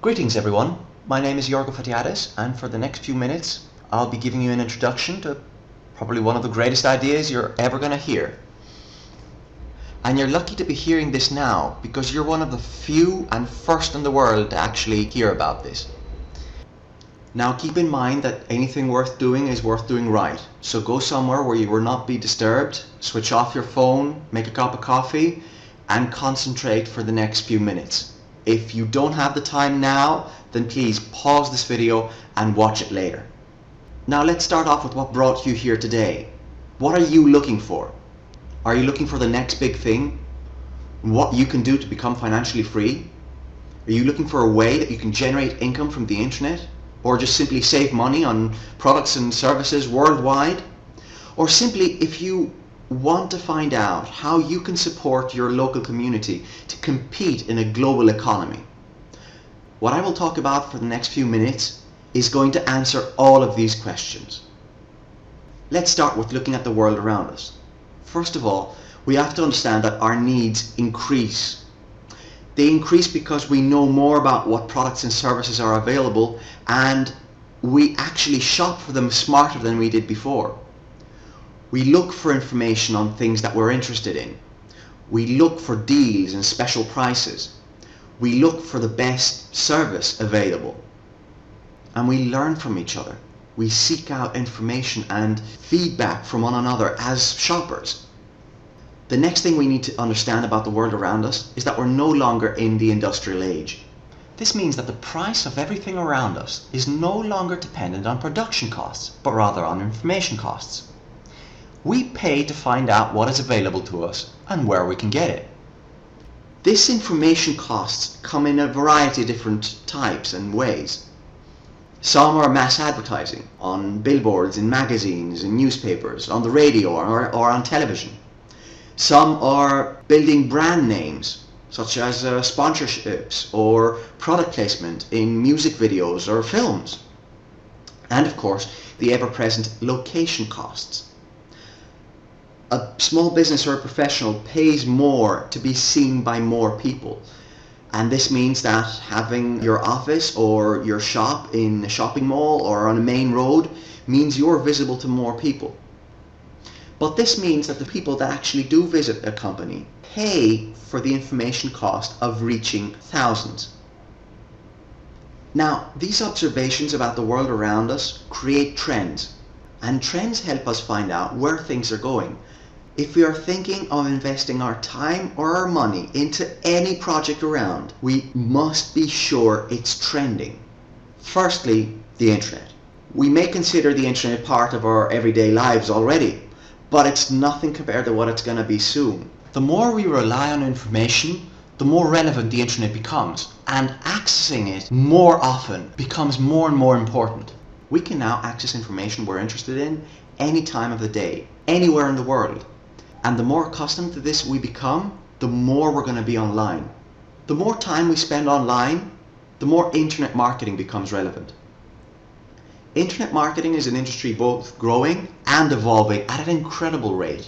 Greetings everyone, my name is Yorgo Fatiadis, and for the next few minutes I'll be giving you an introduction to probably one of the greatest ideas you're ever going to hear. And you're lucky to be hearing this now because you're one of the few and first in the world to actually hear about this. Now keep in mind that anything worth doing is worth doing right, so go somewhere where you will not be disturbed, switch off your phone, make a cup of coffee and concentrate for the next few minutes. If you don't have the time now, then please pause this video and watch it later. Now let's start off with what brought you here today. What are you looking for? Are you looking for the next big thing? What you can do to become financially free? Are you looking for a way that you can generate income from the internet? Or just simply save money on products and services worldwide? Or simply if you want to find out how you can support your local community to compete in a global economy. What I will talk about for the next few minutes is going to answer all of these questions. Let's start with looking at the world around us. First of all, we have to understand that our needs increase. They increase because we know more about what products and services are available, and we actually shop for them smarter than we did before. We look for information on things that we're interested in. We look for deals and special prices. We look for the best service available. And we learn from each other. We seek out information and feedback from one another as shoppers. The next thing we need to understand about the world around us is that we're no longer in the industrial age. This means that the price of everything around us is no longer dependent on production costs, but rather on information costs. We pay to find out what is available to us and where we can get it. This information costs come in a variety of different types and ways. Some are mass advertising on billboards, in magazines, in newspapers, on the radio or on television. Some are building brand names such as sponsorships or product placement in music videos or films. And of course, the ever-present location costs. A small business or a professional pays more to be seen by more people. And this means that having your office or your shop in a shopping mall or on a main road means you're visible to more people. But this means that the people that actually do visit a company pay for the information cost of reaching thousands. Now, these observations about the world around us create trends. And trends help us find out where things are going. If we are thinking of investing our time or our money into any project around, we must be sure it's trending. Firstly, the internet. We may consider the internet part of our everyday lives already, but it's nothing compared to what it's going to be soon. The more we rely on information, the more relevant the internet becomes, and accessing it more often becomes more and more important. We can now access information we're interested in any time of the day, anywhere in the world. And the more accustomed to this we become, the more we're going to be online. The more time we spend online, the more internet marketing becomes relevant. Internet marketing is an industry both growing and evolving at an incredible rate.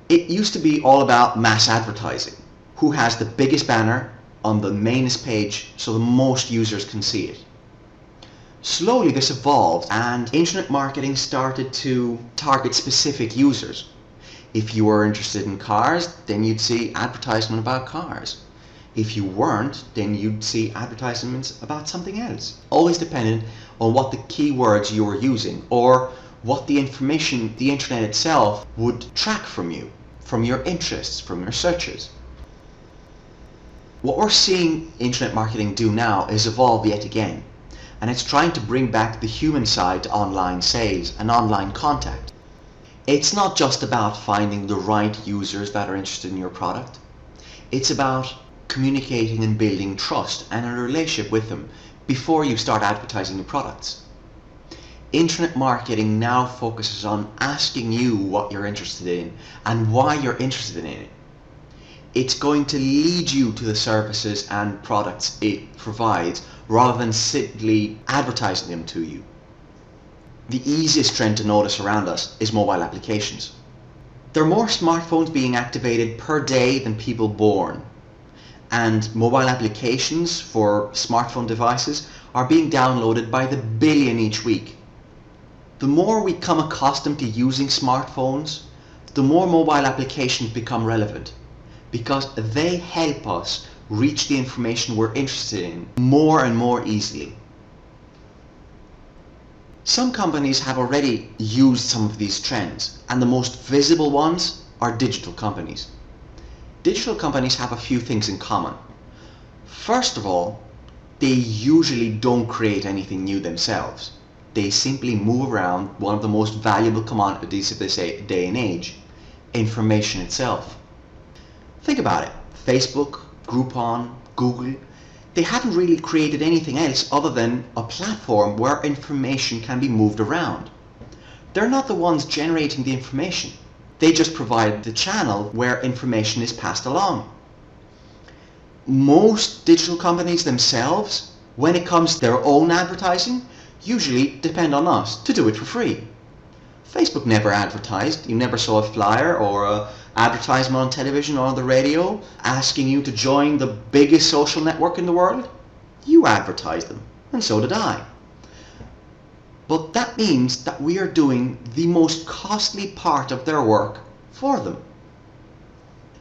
It used to be all about mass advertising. Who has the biggest banner on the mainest page so the most users can see it? Slowly this evolved and internet marketing started to target specific users. If you were interested in cars, then you'd see advertisement about cars. If you weren't, then you'd see advertisements about something else. Always dependent on what the keywords you were using or what the information the internet itself would track from you, from your interests, from your searches. What we're seeing internet marketing do now is evolve yet again, and it's trying to bring back the human side to online sales and online contact. It's not just about finding the right users that are interested in your product. It's about communicating and building trust and a relationship with them before you start advertising your products. Internet marketing now focuses on asking you what you're interested in and why you're interested in it. It's going to lead you to the services and products it provides rather than simply advertising them to you. The easiest trend to notice around us is mobile applications. There are more smartphones being activated per day than people born. and mobile applications for smartphone devices are being downloaded by the billion each week. The more we become accustomed to using smartphones, the more mobile applications become relevant, because they help us reach the information we're interested in more and more easily. Some companies have already used some of these trends, and the most visible ones are digital companies. Digital companies have a few things in common. First of all, they usually don't create anything new themselves. They simply move around one of the most valuable commodities of this day and age, information itself. Think about it. Facebook, Groupon, Google, they haven't really created anything else other than a platform where information can be moved around. They're not the ones generating the information. They just provide the channel where information is passed along. Most digital companies themselves, when it comes to their own advertising, usually depend on us to do it for free. Facebook never advertised. You never saw a flyer or an advertisement on television or on the radio asking you to join the biggest social network in the world. You advertised them, and so did I. But that means that we are doing the most costly part of their work for them.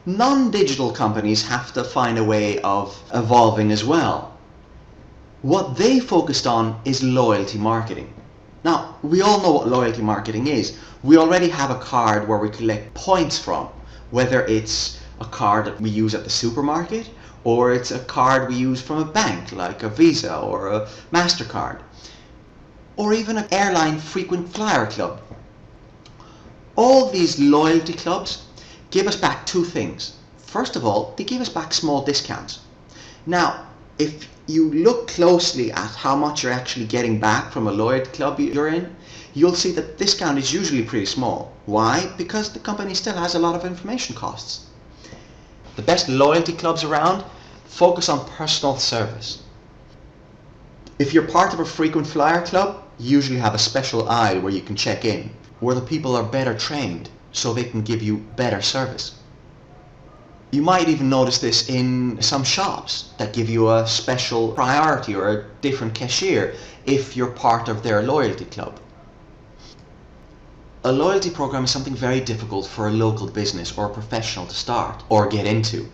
Non-digital companies have to find a way of evolving as well. What they focused on is loyalty marketing. Now, we all know what loyalty marketing is. We already have a card where we collect points from, whether it's a card that we use at the supermarket or it's a card we use from a bank like a Visa or a MasterCard, or even an airline frequent flyer club. All these loyalty clubs give us back two things. First of all, they give us back small discounts. Now, if you look closely at how much you're actually getting back from a loyalty club you're in, you'll see that the discount is usually pretty small. Why? Because the company still has a lot of information costs. The best loyalty clubs around focus on personal service. If you're part of a frequent flyer club, you usually have a special aisle where you can check in, where the people are better trained so they can give you better service. You might even notice this in some shops that give you a special priority or a different cashier if you're part of their loyalty club. A loyalty program is something very difficult for a local business or a professional to start or get into.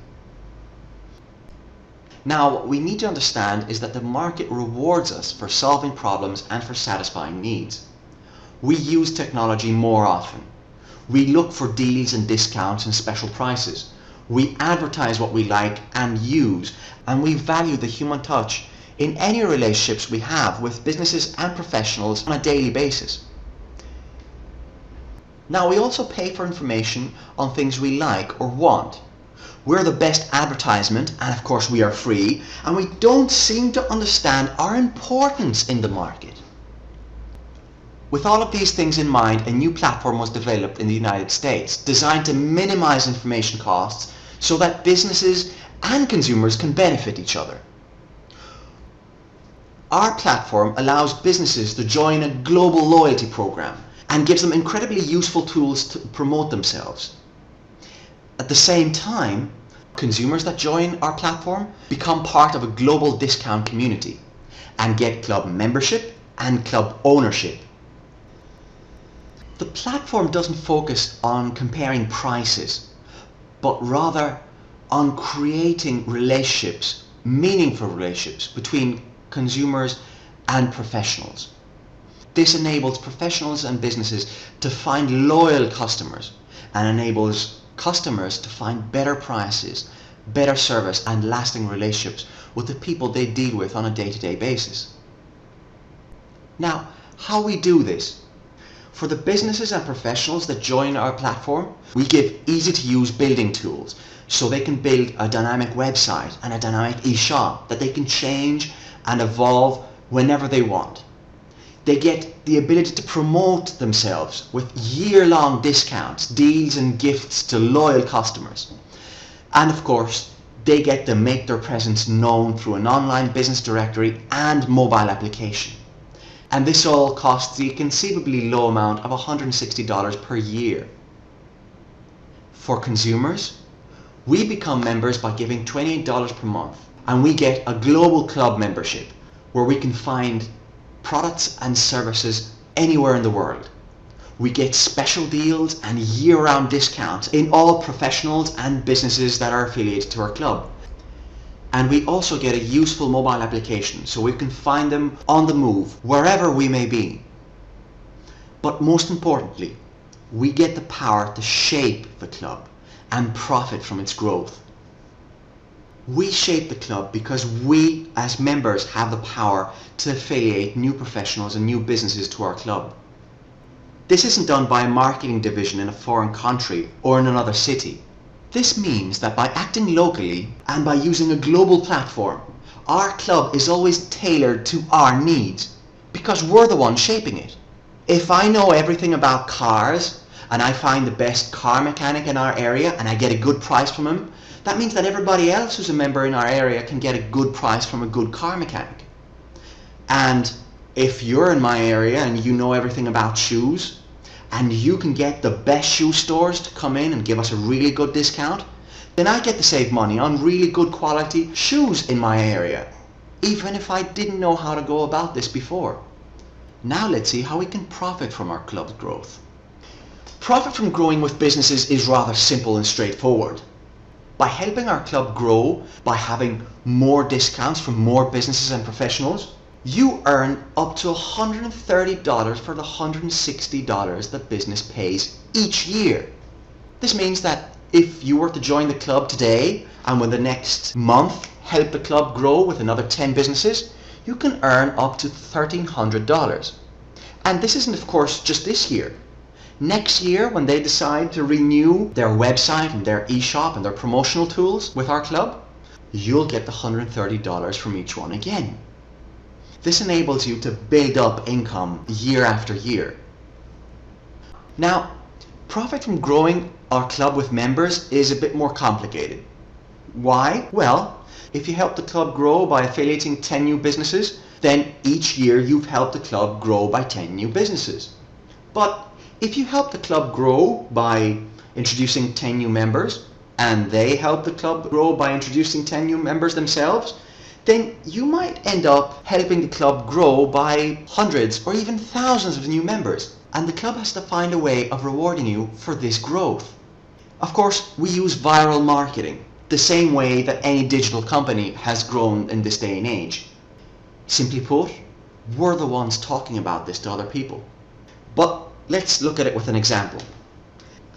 Now, what we need to understand is that the market rewards us for solving problems and for satisfying needs. We use technology more often. We look for deals and discounts and special prices. We advertise what we like and use, and we value the human touch in any relationships we have with businesses and professionals on a daily basis. Now, we also pay for information on things we like or want. We're the best advertisement, and of course we are free, and we don't seem to understand our importance in the market. With all of these things in mind, a new platform was developed in the United States designed to minimize information costs so that businesses and consumers can benefit each other. Our platform allows businesses to join a global loyalty program and gives them incredibly useful tools to promote themselves. At the same time, consumers that join our platform become part of a global discount community and get club membership and club ownership. The platform doesn't focus on comparing prices, but rather on creating relationships, meaningful relationships between consumers and professionals. This enables professionals and businesses to find loyal customers and enables customers to find better prices, better service and lasting relationships with the people they deal with on a day-to-day basis. Now, how we do this? For the businesses and professionals that join our platform, we give easy-to-use building tools so they can build a dynamic website and a dynamic e-shop that they can change and evolve whenever they want. They get the ability to promote themselves with year-long discounts, deals and gifts to loyal customers. And of course, they get to make their presence known through an online business directory and mobile application. And this all costs the conceivably low amount of $160 per year. For consumers, We become members by giving $28 per month, and we get a global club membership where we can find products and services anywhere in the world. We get special deals and year-round discounts in all professionals and businesses that are affiliated to our club. And we also get a useful mobile application so we can find them on the move wherever we may be. But most importantly, we get the power to shape the club and profit from its growth. We shape the club because we as members have the power to affiliate new professionals and new businesses to our club. This isn't done by a marketing division in a foreign country or in another city. This means that by acting locally and by using a global platform, our club is always tailored to our needs because we're the ones shaping it. If I know everything about cars and I find the best car mechanic in our area and I get a good price from him, that means that everybody else who's a member in our area can get a good price from a good car mechanic. And if you're in my area and you know everything about shoes, and you can get the best shoe stores to come in and give us a really good discount, then I get to save money on really good quality shoes in my area, even if I didn't know how to go about this before. Now let's see how we can profit from our club's growth. Profit from growing with businesses is rather simple and straightforward. By helping our club grow, by having more discounts from more businesses and professionals, you earn up to $130 for the $160 that business pays each year. This means that if you were to join the club today and within the next month help the club grow with another 10 businesses, you can earn up to $1,300. And this isn't, of course, just this year. Next year, when they decide to renew their website and their e-shop and their promotional tools with our club, you'll get the $130 from each one again. This enables you to build up income year after year. Now, profit from growing our club with members is a bit more complicated. Why? Well, if you help the club grow by affiliating 10 new businesses, then each year you've helped the club grow by 10 new businesses. But if you help the club grow by introducing 10 new members, and they help the club grow by introducing 10 new members themselves, then you might end up helping the club grow by hundreds or even thousands of new members, and the club has to find a way of rewarding you for this growth. Of course, we use viral marketing, the same way that any digital company has grown in this day and age. Simply put, we're the ones talking about this to other people. But let's look at it with an example.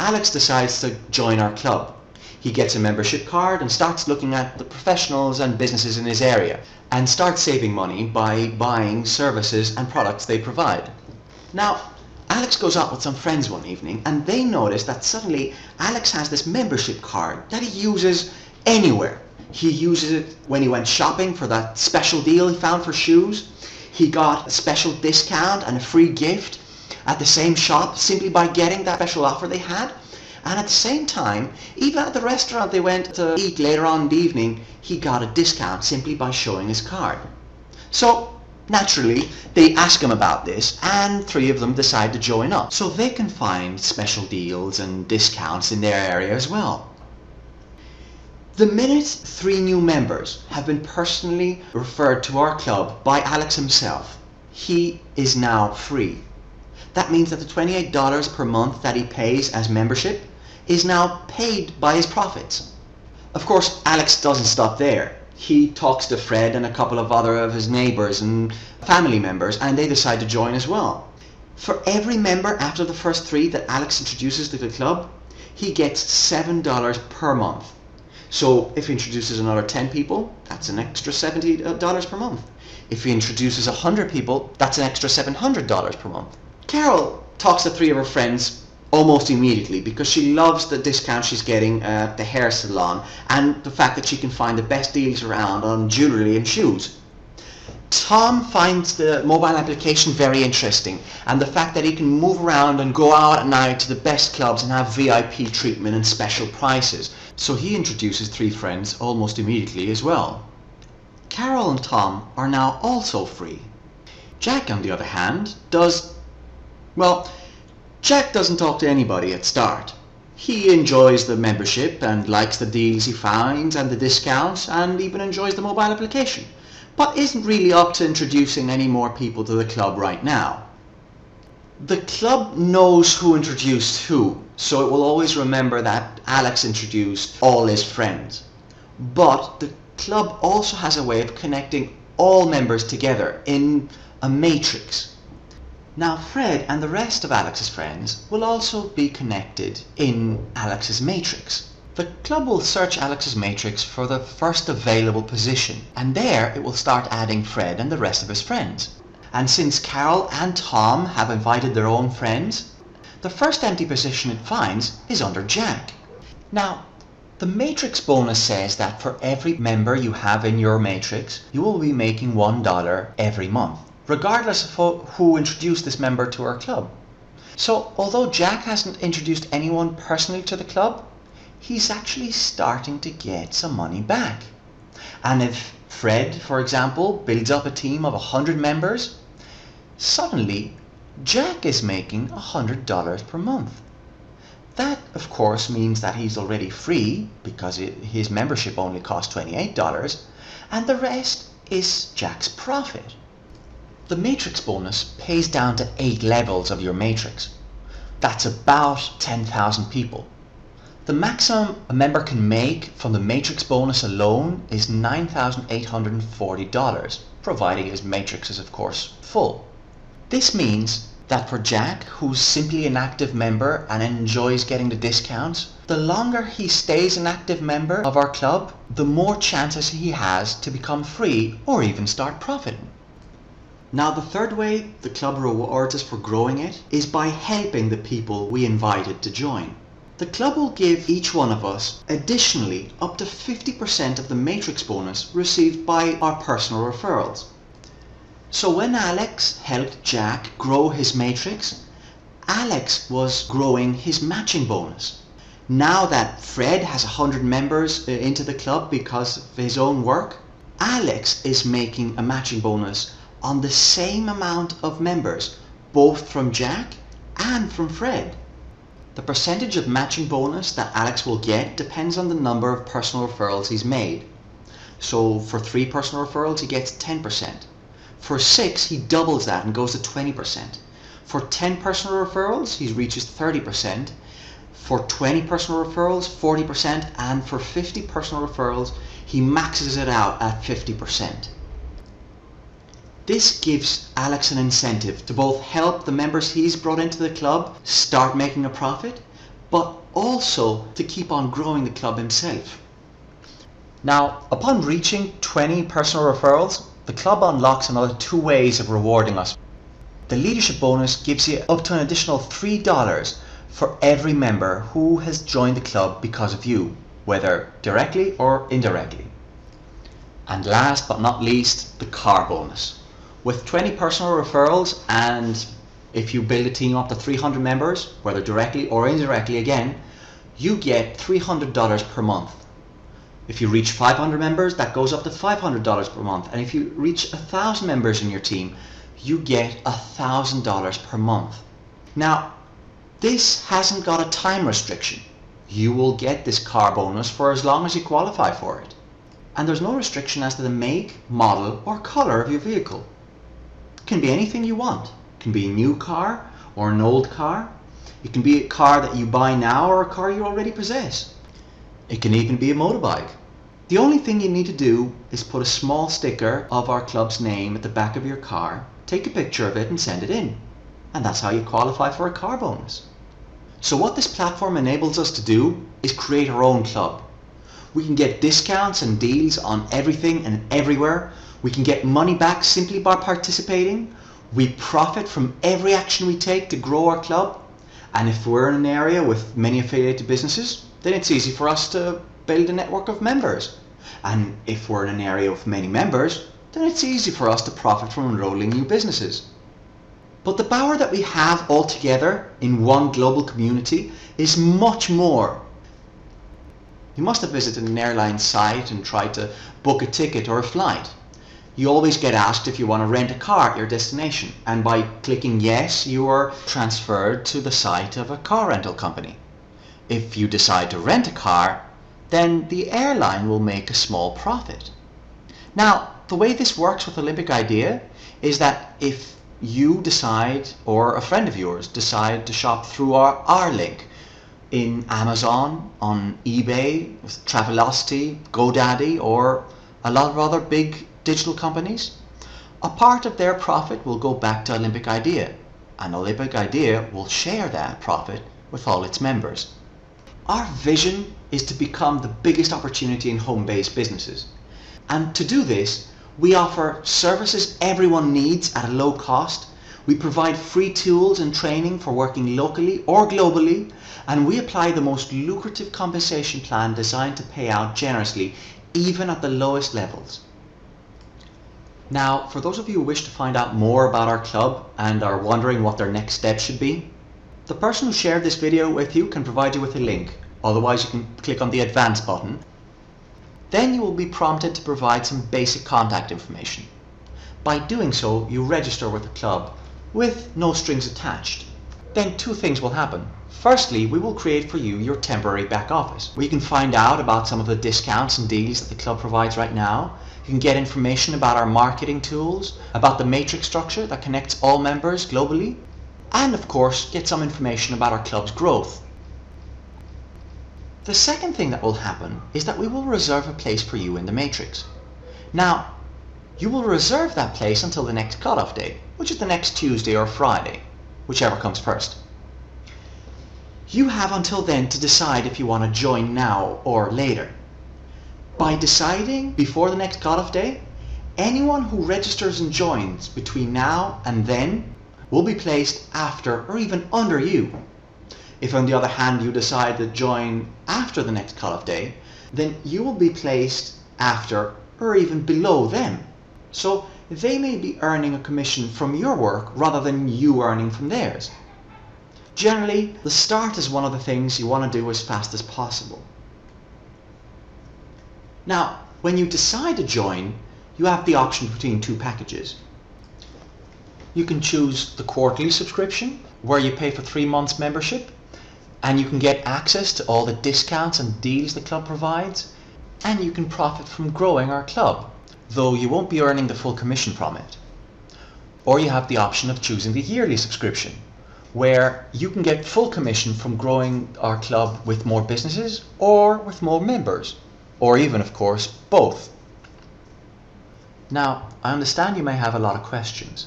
Alex decides to join our club. He gets a membership card and starts looking at the professionals and businesses in his area and starts saving money by buying services and products they provide. Now, Alex goes out with some friends one evening and they notice that suddenly Alex has this membership card that he uses anywhere. He uses it when he went shopping for that special deal he found for shoes. He got a special discount and a free gift at the same shop simply by getting that special offer they had. And at the same time, even at the restaurant they went to eat later on in the evening, he got a discount simply by showing his card. So naturally, they ask him about this and 3 of them decide to join up so they can find special deals and discounts in their area as well. The minute 3 new members have been personally referred to our club by Alex himself, he is now free. That means that the $28 per month that he pays as membership is now paid by his profits. Of course, Alex doesn't stop there. He talks to Fred and a couple of other of his neighbors and family members, and they decide to join as well. For every member after the first 3 that Alex introduces to the club, he gets $7 per month. So if he introduces another 10 people, that's an extra $70 per month. If he introduces 100 people, that's an extra $700 per month. Carol talks to 3 of her friends almost immediately because she loves the discount she's getting at the hair salon and the fact that she can find the best deals around on jewellery and shoes. Tom finds the mobile application very interesting and the fact that he can move around and go out at night to the best clubs and have VIP treatment and special prices. So he introduces 3 friends almost immediately as well. Carol and Tom are now also free. Jack, on the other hand, Jack doesn't talk to anybody at start. He enjoys the membership and likes the deals he finds and the discounts, and even enjoys the mobile application, but isn't really up to introducing any more people to the club right now. The club knows who introduced who, so it will always remember that Alex introduced all his friends. But the club also has a way of connecting all members together in a matrix. Now Fred and the rest of Alex's friends will also be connected in Alex's matrix. The club will search Alex's matrix for the first available position, and there it will start adding Fred and the rest of his friends. And since Carol and Tom have invited their own friends, the first empty position it finds is under Jack. Now, the matrix bonus says that for every member you have in your matrix, you will be making $1 every month, regardless of who introduced this member to our club. So, although Jack hasn't introduced anyone personally to the club, he's actually starting to get some money back. And if Fred, for example, builds up a team of 100 members, suddenly Jack is making $100 per month. That, of course, means that he's already free because his membership only costs $28, and the rest is Jack's profit. The matrix bonus pays down to 8 levels of your matrix. That's about 10,000 people. The maximum a member can make from the matrix bonus alone is $9,840, providing his matrix is of course full. This means that for Jack, who's simply an active member and enjoys getting the discounts, the longer he stays an active member of our club, the more chances he has to become free or even start profiting. Now the third way the club rewards us for growing it is by helping the people we invited to join. The club will give each one of us additionally up to 50% of the matrix bonus received by our personal referrals. So when Alex helped Jack grow his matrix, Alex was growing his matching bonus. Now that Fred has 100 members into the club because of his own work, Alex is making a matching bonus on the same amount of members, both from Jack and from Fred. The percentage of matching bonus that Alex will get depends on the number of personal referrals he's made. So for 3 personal referrals he gets 10%. For 6 he doubles that and goes to 20%. For 10 personal referrals he reaches 30%. For 20 personal referrals 40%, and for 50 personal referrals he maxes it out at 50%. This gives Alex an incentive to both help the members he's brought into the club start making a profit, but also to keep on growing the club himself. Now, upon reaching 20 personal referrals, the club unlocks another 2 ways of rewarding us. The leadership bonus gives you up to an additional $3 for every member who has joined the club because of you, whether directly or indirectly. And last but not least, the car bonus. With 20 personal referrals, and if you build a team up to 300 members, whether directly or indirectly again, you get $300 per month. If you reach 500 members, that goes up to $500 per month. And if you reach 1,000 members in your team, you get $1,000 per month. Now, this hasn't got a time restriction. You will get this car bonus for as long as you qualify for it. And there's no restriction as to the make, model, or color of your vehicle. It can be anything you want. It can be a new car or an old car. It can be a car that you buy now or a car you already possess. It can even be a motorbike. The only thing you need to do is put a small sticker of our club's name at the back of your car, take a picture of it and send it in. And that's how you qualify for a car bonus. So what this platform enables us to do is create our own club. We can get discounts and deals on everything and everywhere. We can get money back simply by participating. We profit from every action we take to grow our club. And if we're in an area with many affiliated businesses, then it's easy for us to build a network of members. And if we're in an area with many members, then it's easy for us to profit from enrolling new businesses. But the power that we have all together in one global community is much more. You must have visited an airline site and tried to book a ticket or a flight. You always get asked if you want to rent a car at your destination, and by clicking yes, you are transferred to the site of a car rental company. If you decide to rent a car, then the airline will make a small profit. Now, the way this works with Olympic Idea is that if you decide, or a friend of yours decide to shop through our link in Amazon, on eBay, Travelocity, GoDaddy, or a lot of other big digital companies, a part of their profit will go back to Olympic Idea, and Olympic Idea will share that profit with all its members. Our vision is to become the biggest opportunity in home-based businesses. And to do this, we offer services everyone needs at a low cost. We provide free tools and training for working locally or globally, and we apply the most lucrative compensation plan designed to pay out generously, even at the lowest levels. Now, for those of you who wish to find out more about our club and are wondering what their next step should be, the person who shared this video with you can provide you with a link. Otherwise, you can click on the Advance button. Then you will be prompted to provide some basic contact information. By doing so, you register with the club with no strings attached. Then two things will happen. Firstly, we will create for you your temporary back office, where you can find out about some of the discounts and deals that the club provides right now. You can get information about our marketing tools, about the matrix structure that connects all members globally, and of course, get some information about our club's growth. The second thing that will happen is that we will reserve a place for you in the matrix. Now, you will reserve that place until the next cutoff date, which is the next Tuesday or Friday, whichever comes first. You have until then to decide if you want to join now or later. By deciding before the next cutoff day, anyone who registers and joins between now and then will be placed after or even under you. If on the other hand you decide to join after the next cutoff day, then you will be placed after or even below them. So they may be earning a commission from your work rather than you earning from theirs. Generally, the start is one of the things you want to do as fast as possible. Now, when you decide to join, you have the option between two packages. You can choose the quarterly subscription, where you pay for 3 months membership, and you can get access to all the discounts and deals the club provides, and you can profit from growing our club, though you won't be earning the full commission from it. Or you have the option of choosing the yearly subscription, where you can get full commission from growing our club with more businesses or with more members, or even, of course, both. Now, I understand you may have a lot of questions.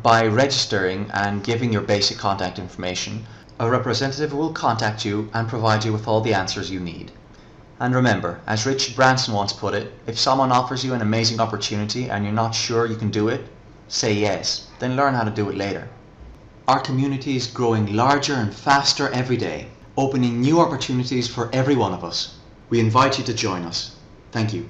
By registering and giving your basic contact information, a representative will contact you and provide you with all the answers you need. And remember, as Richard Branson once put it, if someone offers you an amazing opportunity and you're not sure you can do it, say yes, then learn how to do it later. Our community is growing larger and faster every day, opening new opportunities for every one of us. We invite you to join us. Thank you.